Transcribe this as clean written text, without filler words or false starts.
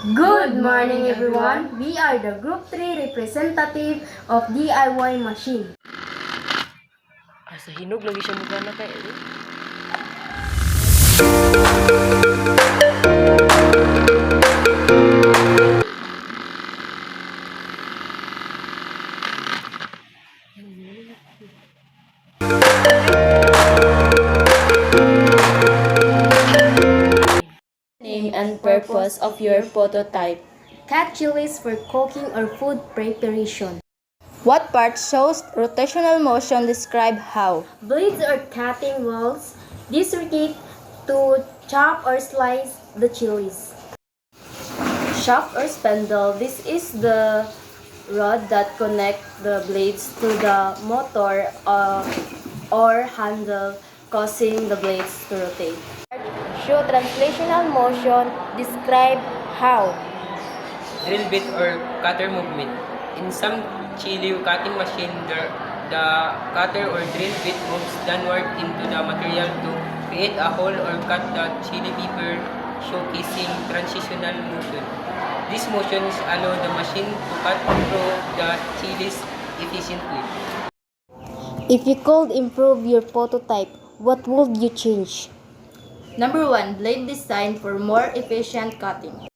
Good morning everyone. We are the Group 3 representative of DIY Machine. Sa hinog lagi siya mukha na kay. Name and purpose of your prototype. Cut chilies for cooking or food preparation. What part shows rotational motion? Describe how. Blades or cutting wheels dislocate to chop or slice the chilies. Shaft or spindle. This is the rod that connect the blades to the motor or handle, causing the blades to rotate. Show translational motion. Describe how. Drill bit or cutter movement. In some chili cutting machine, the cutter or drill bit moves downward into the material to create a hole or cut the chili pepper, showcasing transitional motion. These motions allow the machine to cut through the chilies efficiently. If you could improve your prototype, what would you change? Number 1. Blade design for more efficient cutting.